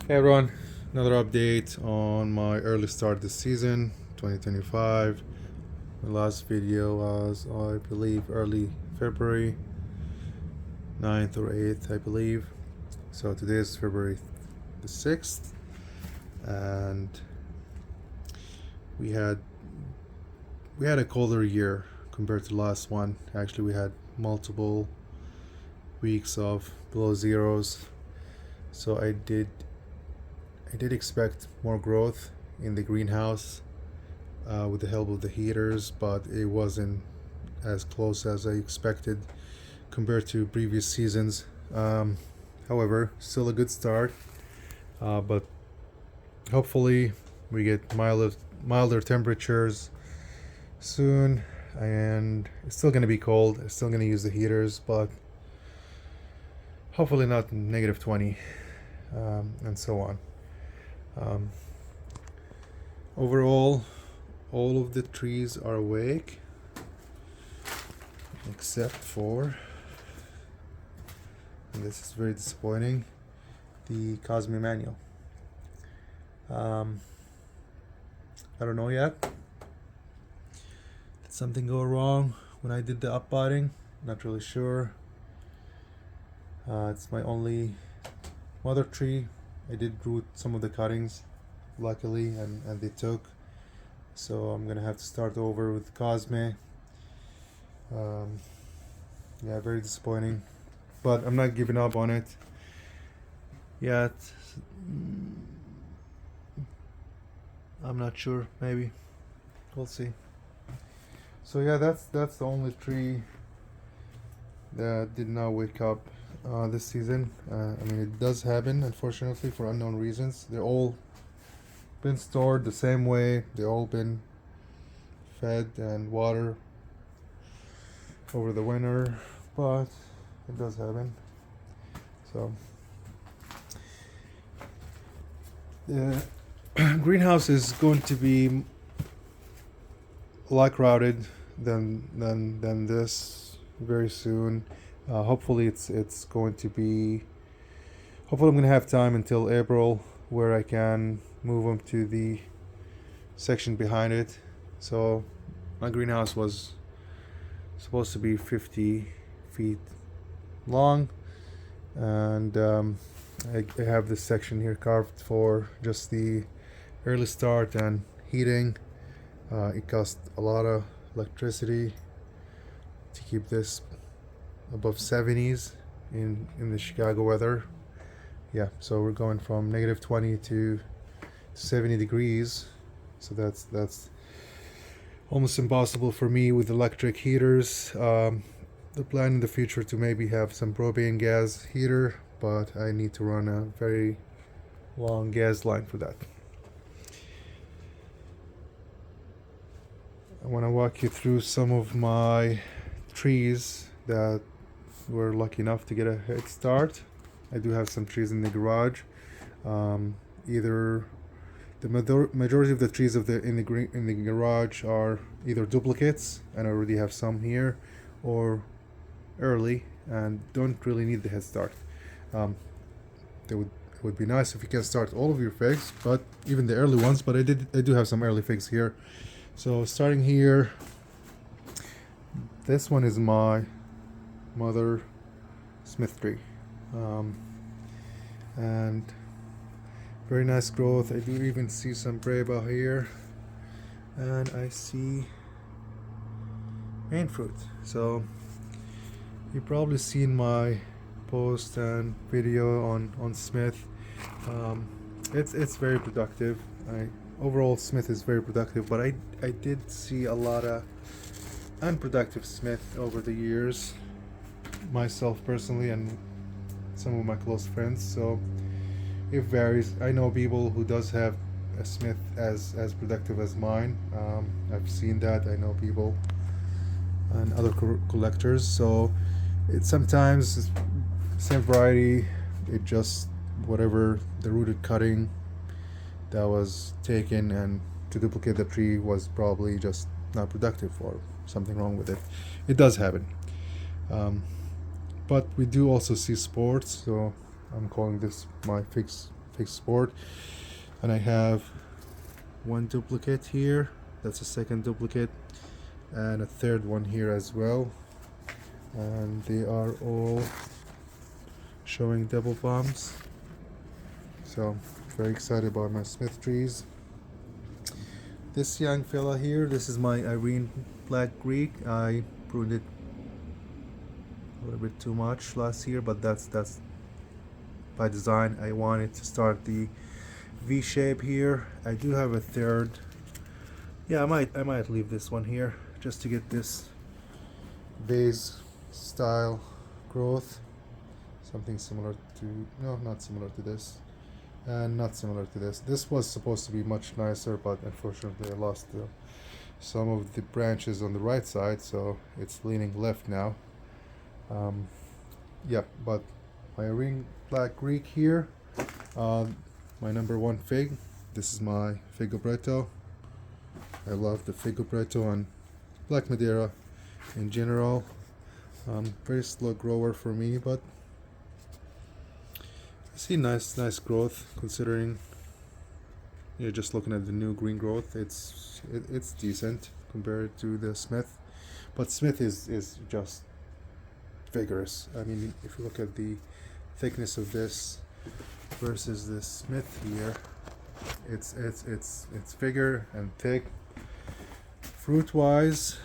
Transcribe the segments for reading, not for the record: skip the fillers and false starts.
Hey everyone, another update on my early start this season, 2025. My last video was, I believe, early February 9th or 8th, I believe. So today is February the 6th, and we had a colder year compared to the last one. Actually, we had multiple weeks of below zeros. So I did expect more growth in the greenhouse with the help of the heaters, but it wasn't as close as I expected compared to previous seasons. However, still a good start, but hopefully we get milder temperatures soon, and it's still going to be cold. I'm still going to use the heaters, but hopefully not -20 and so on. Overall, all of the trees are awake except for, and this is very disappointing, the Cosme manual. I don't know yet. Did something go wrong when I did the uppotting? Not really sure. It's my only mother tree. I did root some of the cuttings, luckily, and they took. So I'm gonna have to start over with Cosme. Yeah, very disappointing, but I'm not giving up on it yet. I'm not sure. Maybe we'll see. So yeah, that's the only tree that did not wake up this season. I mean, it does happen, unfortunately, for unknown reasons. They're all been stored the same way. They all been fed and water over the winter, but it does happen. So the greenhouse is going to be a lot crowded than this very soon. Hopefully it's going to be. Hopefully I'm gonna have time until April where I can move them to the section behind it. So my greenhouse was supposed to be 50 feet long, and I have this section here carved for just the early start and heating. It cost a lot of electricity to keep this above 70s in the Chicago weather. Yeah, so we're going from -20 to 70 degrees, so that's almost impossible for me with electric heaters. The plan in the future to maybe have some propane gas heater, but I need to run a very long gas line for that. I want to walk you through some of my trees that were lucky enough to get a head start. I do have some trees in the garage. Either the majority of the trees in the garage are either duplicates, and I already have some here, or early and don't really need the head start. It would be nice if you can start all of your figs, but even the early ones. But I do have some early figs here. So starting here, this one is my mother Smith tree, and very nice growth. I do even see some breva here, and I see main fruit. So you've probably seen my post and video on Smith. It's very productive. Overall Smith is very productive, but I did see a lot of unproductive Smith over the years, myself personally and some of my close friends. So it varies. I know people who does have a Smith as productive as mine. I've seen that. I know people and other collectors. So it sometimes same variety. It just whatever the rooted cutting that was taken and to duplicate the tree was probably just not productive or something wrong with it. It does happen. But we do also see sports, so I'm calling this my fig fig sport. And I have one duplicate here. That's a second duplicate, and a third one here as well. And they are all showing double palms. So very excited about my Smith trees. This young fella here, this is my Irene Black Greek. I pruned it a little bit too much last year, but that's by design. I wanted to start the V shape here. I do have a third. Yeah, I might leave this one here just to get this vase style growth. Something similar to, no, not similar to this, and not similar to this. This was supposed to be much nicer, but unfortunately I lost some of the branches on the right side, so it's leaning left now. Yeah, but my Irene Black Greek here, my number one fig. This is my Figobretto. I love the Figobretto on Black Madeira in general. Very slow grower for me, but I see nice growth considering you're just looking at the new green growth. It's decent compared to the Smith, but Smith is just vigorous. I mean, if you look at the thickness of this versus the Smith here, it's bigger and thick. Fruit wise,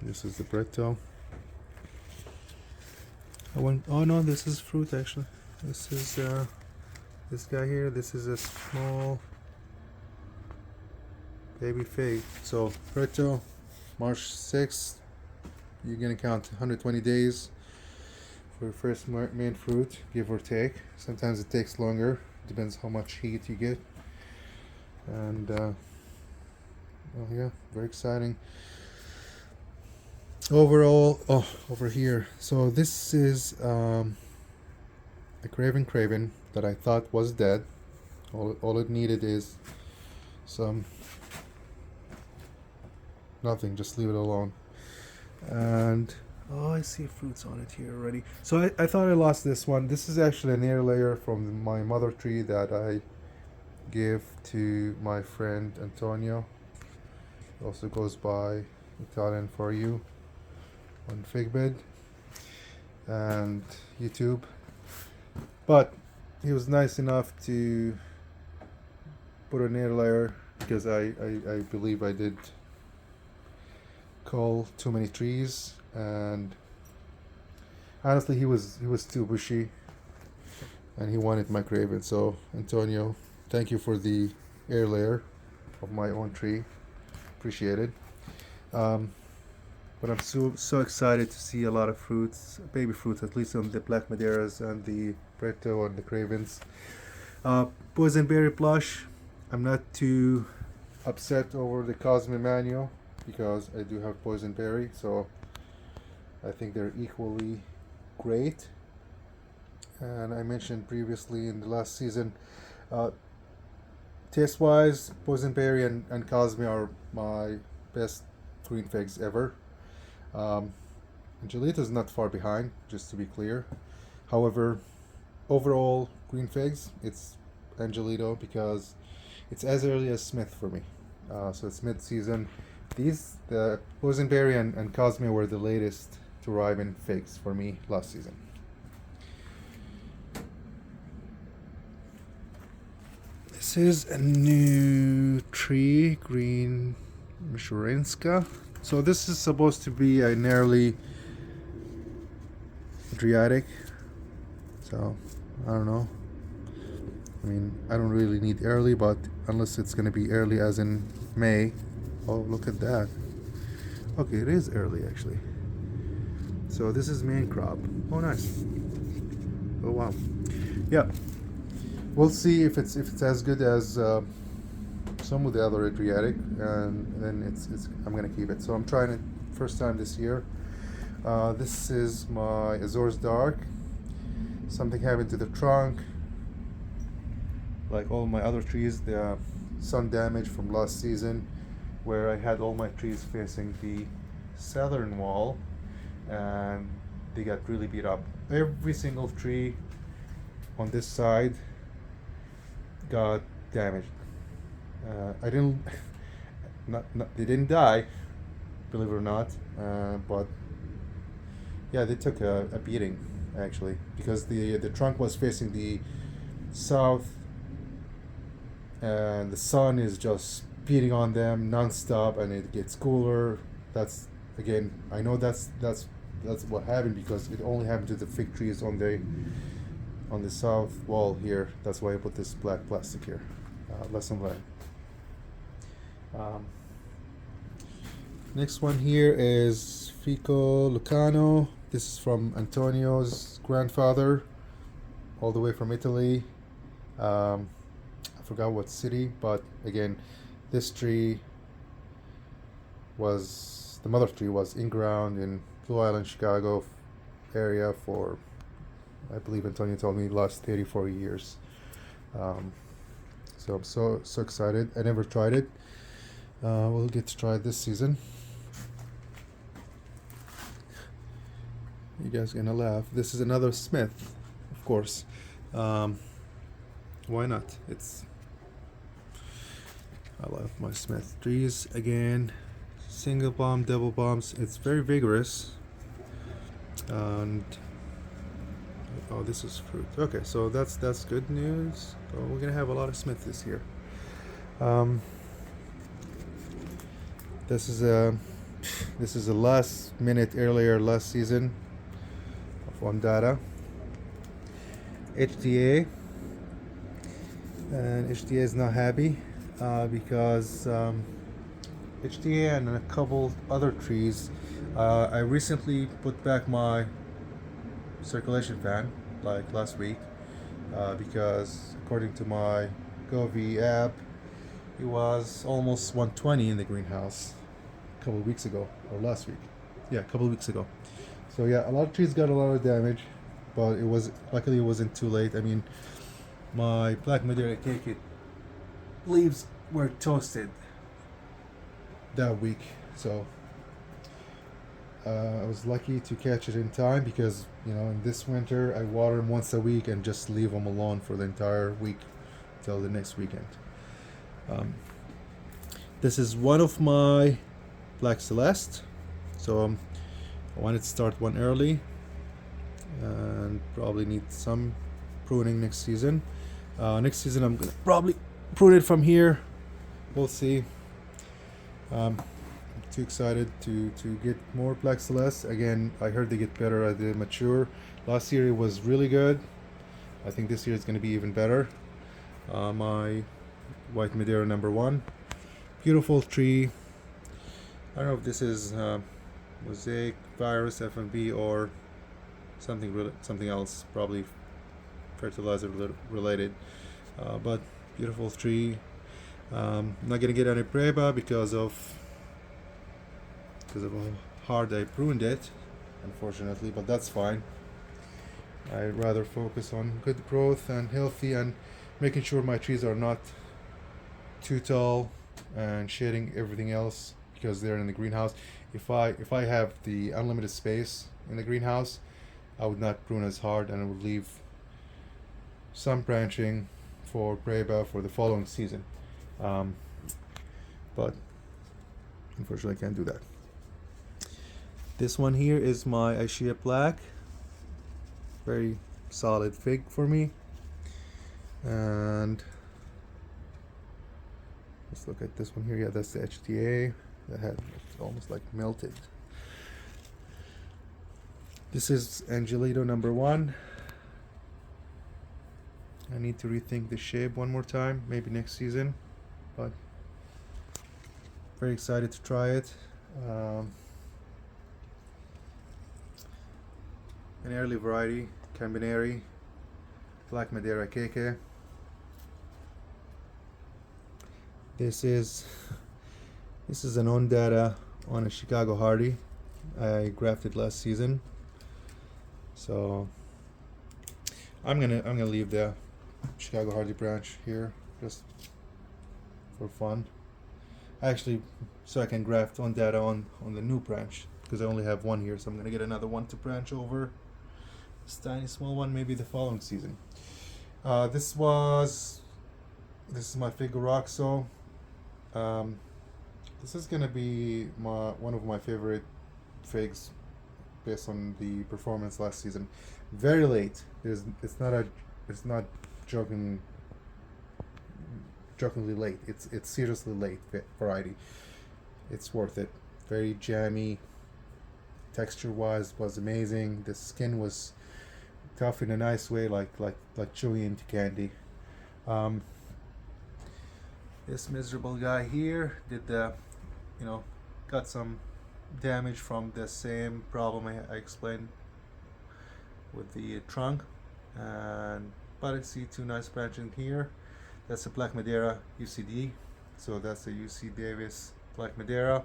this is the Bretto. Oh no, this is fruit actually. This is this guy here. This is a small baby fig. So Bretto, March 6th. You're gonna count 120 days for the first main fruit, give or take. Sometimes it takes longer. Depends how much heat you get. And oh yeah, very exciting. Overall, oh, over here. So this is a Craven that I thought was dead. All it needed is some nothing. Just leave it alone. And oh, I see fruits on it here already. So I thought I lost this one. This is actually an air layer from my mother tree that I gave to my friend Antonio. It also goes by Italian for you on Figbed and YouTube. But he was nice enough to put an air layer because I believe I did cull too many trees, and honestly he was too bushy and he wanted my Craven. So Antonio, thank you for the air layer of my own tree. Appreciate it. But I'm so excited to see a lot of fruits, baby fruits, at least on the Black Madeiras and the Bretto and the Cravens. Boysenberry Plush, I'm not too upset over the Cosme Manual because I do have Boysenberry, so I think they're equally great. And I mentioned previously in the last season, taste wise, Boysenberry and Cosme are my best green figs ever. Angelito is not far behind, just to be clear. However, overall green figs, it's Angelito because it's as early as Smith for me. So it's mid-season. The Boysenberry and Cosme were the latest to arrive in figs for me last season. This is a new tree, green Mishurinska. So this is supposed to be an early Adriatic. So I don't know. I mean, I don't really need early, but unless it's going to be early as in May. Oh, look at that. Okay, it is early actually. So this is main crop. Oh, nice. Oh, wow. Yeah. We'll see if it's as good as some of the other Adriatic, and then I'm gonna keep it. So I'm trying it first time this year. This is my Azores Dark. Something happened to the trunk. Like all my other trees, the sun damage from last season, where I had all my trees facing the southern wall, and they got really beat up. Every single tree on this side got damaged. I didn't, not they didn't die, believe it or not, but yeah, they took a beating actually because the trunk was facing the south, and the sun is just beating on them nonstop, and it gets cooler. That's again, I know that's what happened because it only happened to the fig trees on the south wall here. That's why I put this black plastic here. Lesson learned. Um, Next one here is Fico Lucano. This is from Antonio's grandfather, all the way from Italy. I forgot what city, but again, this tree was the mother tree was in ground in Blue Island, Chicago area for, I believe Antonio told me, last 34 years. So I'm so excited. I never tried it. We'll get to try it this season. You guys are gonna laugh. This is another Smith, of course. Why not? I love my Smith trees. Again, single bomb, double bombs. It's very vigorous. And oh, this is fruit. Okay, so that's good news. So we're gonna have a lot of Smith this year. This is a last minute earlier last season on data. HDA, and HDA is not happy because HDA and a couple other trees. I recently put back my circulation fan like last week because according to my Govee app, it was almost 120 in the greenhouse a couple of weeks ago, or last week. Yeah, a couple of weeks ago. So yeah, a lot of trees got a lot of damage, but luckily it wasn't too late. I mean, my black Madeira cake leaves were toasted that week, so I was lucky to catch it in time because in this winter I water them once a week and just leave them alone for the entire week till the next weekend. This is one of my Black Celeste, so I wanted to start one early and probably need some pruning next season. Next season I'm gonna probably prune it from here. We'll see. I'm too excited to get more Black Celeste. Again, I heard they get better as they mature. Last year it was really good. I think this year it's going to be even better. My White Madeira #1. Beautiful tree. I don't know if this is Mosaic Virus FMB or something else, probably fertilizer related, but beautiful tree. I'm not gonna get any breba because of how hard I pruned it, unfortunately, but that's fine. I'd rather focus on good growth and healthy and making sure my trees are not too tall and shading everything else because they're in the greenhouse. If I have the unlimited space in the greenhouse, I would not prune as hard and I would leave some branching for breba for the following season. But unfortunately I can't do that. This one here is my Aishia Black. Very solid fig for me. And let's look at this one here. Yeah, that's the HTA. That had almost like melted. This is Angelito #1. I need to rethink the shape one more time, maybe next season, but very excited to try it. An early variety, Cambineri, Black Madeira Keke. This is an on data on a Chicago Hardy. I grafted last season, so I'm gonna leave the Chicago Hardy branch here just for fun. Actually, so I can graft on data on the new branch because I only have one here, so I'm gonna get another one to branch over. This tiny small one, maybe the following season. This was This is my Figueroxo. Um, this is gonna be one of my favorite figs based on the performance last season. Very late. It's not joking jokingly late. It's seriously late variety. It's worth it. Very jammy. Texture wise was amazing. The skin was tough in a nice way, like chewing into candy. Um, this miserable guy here did the, you know, got some damage from the same problem I explained with the trunk, and but I see two nice branches here. That's a Black Madeira UCD, so that's a UC Davis Black Madeira.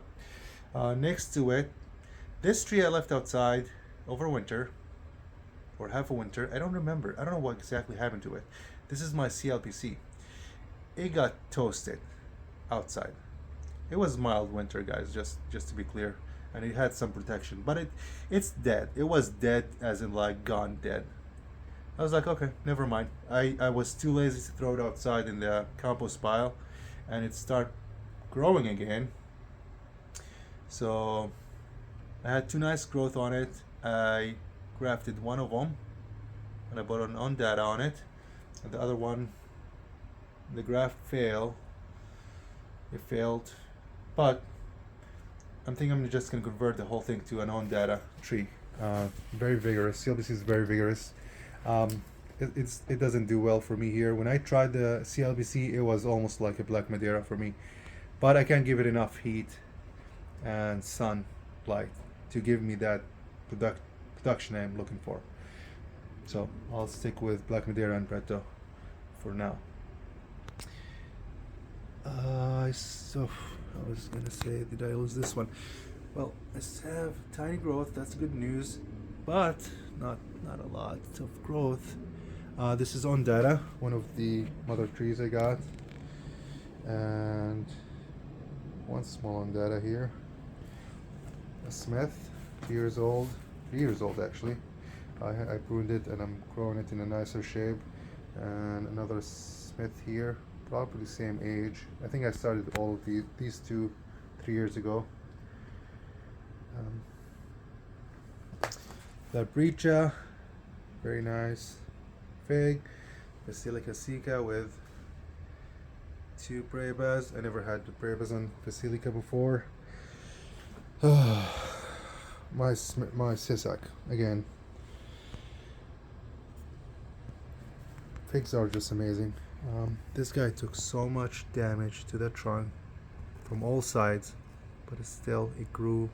Next to it, this tree I left outside over winter or half a winter. I don't remember. I don't know what exactly happened to it. This is my CLPC. It got toasted outside. It was mild winter, guys, just to be clear, and it had some protection, but it's dead. It was dead as in like gone dead. I was like, okay, never mind. I was too lazy to throw it outside in the compost pile, and it started growing again. So I had two nice growth on it. I grafted one of them, and I put an on data on it, and the other one, the graft failed. It failed, but I'm thinking I'm just gonna convert the whole thing to an on data tree. Very vigorous. CLBC is very vigorous. It doesn't do well for me here. When I tried the CLBC, it was almost like a Black Madeira for me, but I can't give it enough heat and sunlight to give me that production I'm looking for. So I'll stick with Black Madeira and Preto for now. So I was gonna say, did I lose this one? Well, I have tiny growth. That's good news, but not a lot of growth. This is on data, one of the mother trees I got, and one small on data here. A Smith, 2 years old, 3 years old actually. I pruned it and I'm growing it in a nicer shape. And another Smith here, probably the same age. I think I started all of these two 3 years ago. The Brecha, very nice fig. The Silica Sica with two Prebas. I never had the Prebas on Basilica before. my Sisak again. Figs are just amazing. This guy took so much damage to the trunk from all sides, but it grew.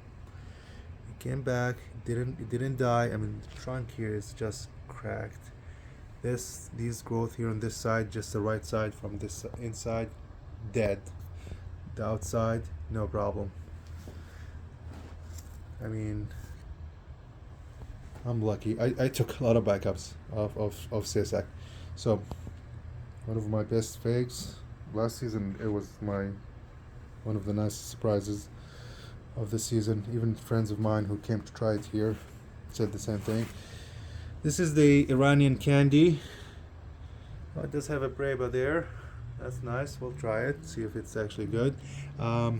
It came back. It didn't die. I mean, the trunk here is just cracked. These growth here on this side, just the right side from this inside, dead. The outside, no problem. I mean, I'm lucky. I took a lot of backups of Sisak. So one of my best figs last season. It was one of the nicest surprises of the season. Even friends of mine who came to try it here said the same thing. This is the Iranian candy. It does have a breba there. That's nice. We'll try it, see if it's actually good. I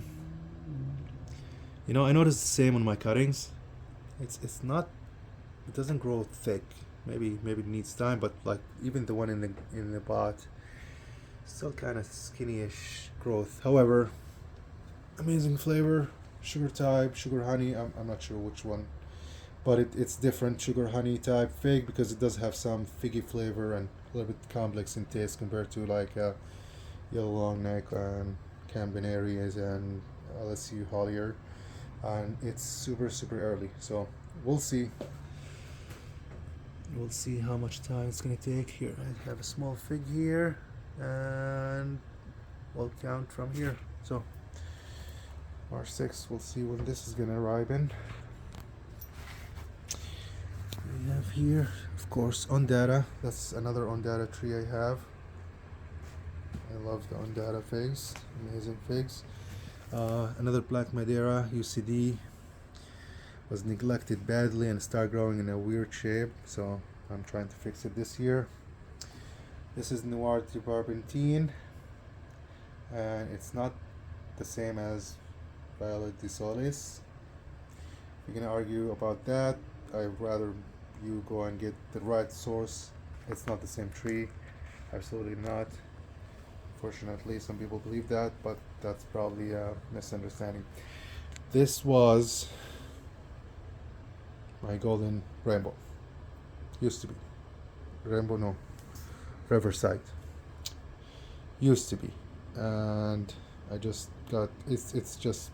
noticed the same on my cuttings. It's not. It doesn't grow thick. Maybe it needs time, but like even the one in the pot, still kind of skinny-ish growth. However, amazing flavor, sugar type, sugar honey. I'm not sure which one, but it's different sugar honey type fig because it does have some figgy flavor and a little bit complex in taste compared to like yellow long neck and Cambinaries and LSU Hollier, and it's super early. So we'll see. We'll see how much time it's gonna take. Here I have a small fig here, and we'll count from here. So March 6th, we'll see when this is gonna arrive in. We have here, of course, Ondata. That's another Ondata tree I have. I love the Ondata figs, amazing figs. Another Black Madeira UCD. Was neglected badly and started growing in a weird shape, so I'm trying to fix it this year. This is Noir de Barbentine. and it's not the same as Violet de Solis. If you're gonna argue about that, I'd rather you go and get the right source. It's not the same tree, absolutely not. Fortunately, some people believe that, but that's probably a misunderstanding. This was my golden rainbow. Used to be. Rainbow, no. Riverside. Used to be. And I just got, it's just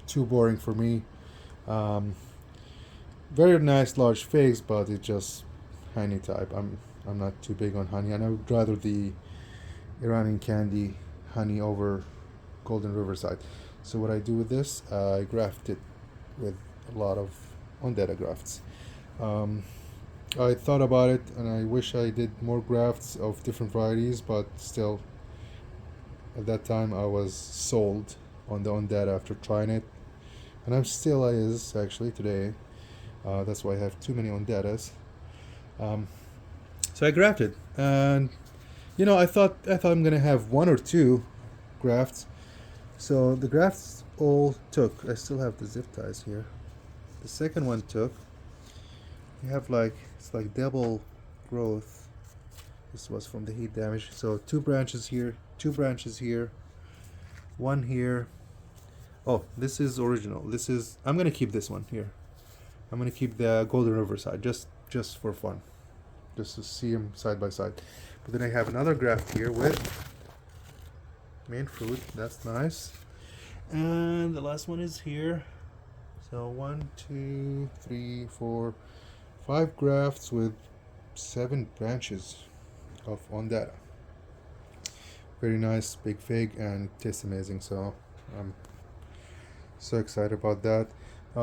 too boring for me. Um, Very nice large figs, but it's just honey type. I'm not too big on honey, and I would rather the Iranian candy honey over golden riverside. So what I do with this, I graft it with a lot of Ondetta grafts. Um, I thought about it, and I wish I did more grafts of different varieties, but still, at that time I was sold on the Ondetta after trying it, and I'm still is actually today. That's why I have too many Ondettas. Um, so I grafted, and I thought I'm gonna have one or two grafts. So the grafts all took. I still have the zip ties here. The second one took. You have it's like double growth. This was from the heat damage. So two branches here, one here. Oh, this is original. I'm gonna keep this one here. I'm gonna keep the golden riverside just for fun, just to see them side by side. But then I have another graft here with main fruit. That's nice. And the last one is here. So 1, 2, 3, 4, 5 grafts with 7 branches of Ondetta. Very nice, big fig, and it tastes amazing. So I'm so excited about that.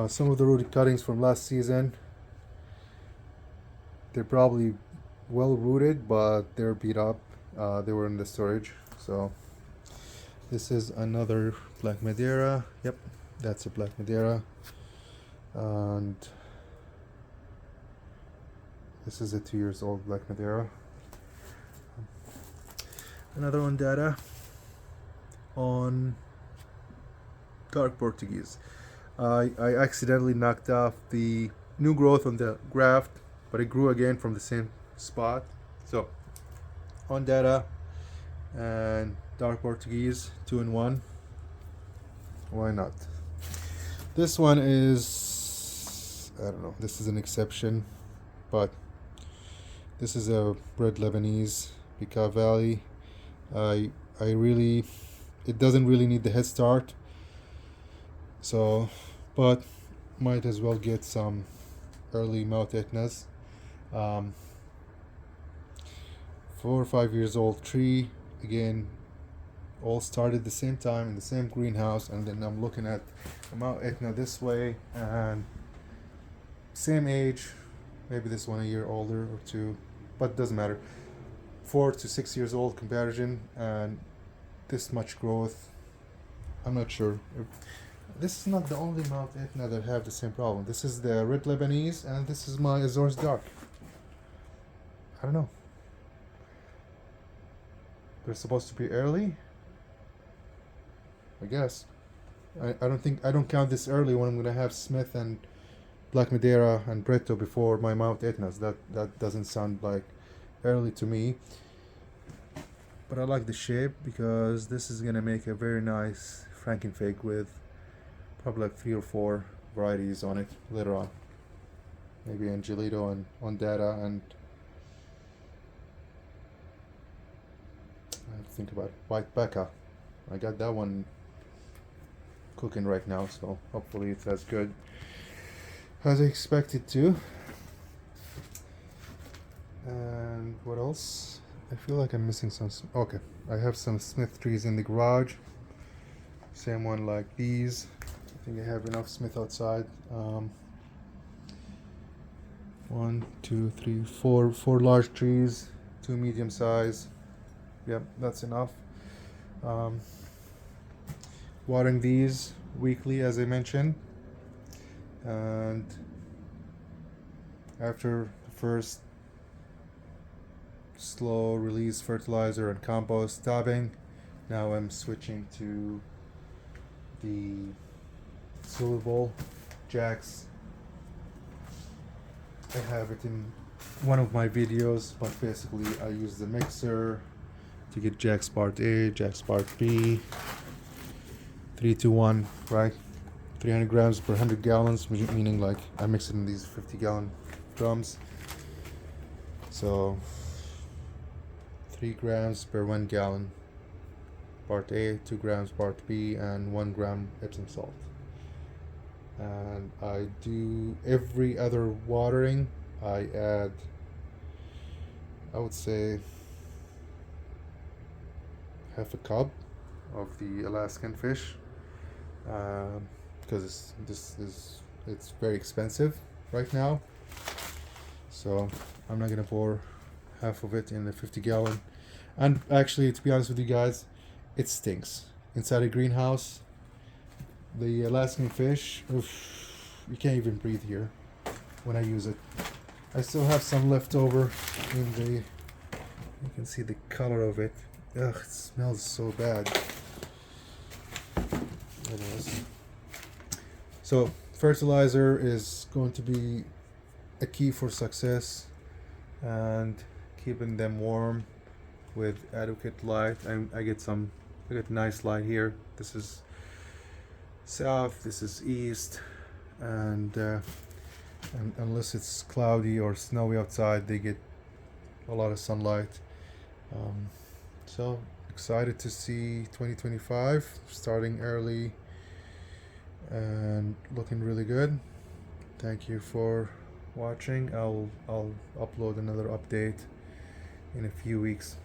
Some of the rooted cuttings from last season, they're probably well rooted, but they're beat up. They were in the storage. So this is another Black Madeira. Yep, that's a Black Madeira. And this is a 2 years old Black Madeira. Another Ondetta on dark Portuguese. I accidentally knocked off the new growth on the graft, but it grew again from the same spot. So Ondetta and dark Portuguese, 2 in 1. Why not? This one is, I don't know, this is an exception, but this is a red Lebanese Bika Valley. It doesn't really need the head start, so, but might as well get some early mouth etnas. 4 or 5 years old tree, again, all started the same time in the same greenhouse, and then I'm looking at the mouth etna this way, and same age, maybe this one a year older or two, but doesn't matter. 4 to 6 years old comparison, and this much growth. I'm not sure. This is not the only mouth etna that have the same problem. This is the red Lebanese, and this is my Azores dark. I don't know. They're supposed to be early, I guess. I don't count this early when I'm gonna have Smith and Black Madeira and Bretto before my mount etnas. That doesn't sound like early to me. But I like the shape because this is gonna make a very nice Frankenfig with probably like 3 or 4 varieties on it later on. Maybe Angelito and Ondetta, and I have to think about it. White Becca. I got that one cooking right now, so hopefully it's as good as I expected to. And what else? I feel like I'm missing some. Okay, I have some Smith trees in the garage. Same one like these. I think I have enough Smith outside. 1, 2, 3, 4 large trees, 2 medium size. Yep, that's enough. Watering these weekly, as I mentioned, and after the first slow release fertilizer and compost dabbing, Now I'm switching to the silver bowl jacks. I have it in one of my videos, but basically I use the mixer to get jacks part A, jacks part B, 3 to 1, right? 300 grams per 100 gallons, meaning like I mix it in these 50-gallon drums. So 3 grams per 1 gallon part A, 2 grams part B, and 1 gram Epsom salt. And I do every other watering, I add, I would say, half a cup of the Alaskan fish, because it's very expensive right now. So I'm not gonna pour half of it in the 50-gallon. And actually, to be honest with you guys, it stinks inside a greenhouse. The Alaskan fish, oof, you can't even breathe here when I use it. I still have some left over in the, you can see the color of it. Ugh, it smells so bad. Anyways. So fertilizer is going to be a key for success, and keeping them warm with adequate light. I get nice light here. This is south, this is east, and unless it's cloudy or snowy outside, they get a lot of sunlight. So excited to see 2025 starting early and looking really good. Thank you for watching. I'll upload another update in a few weeks.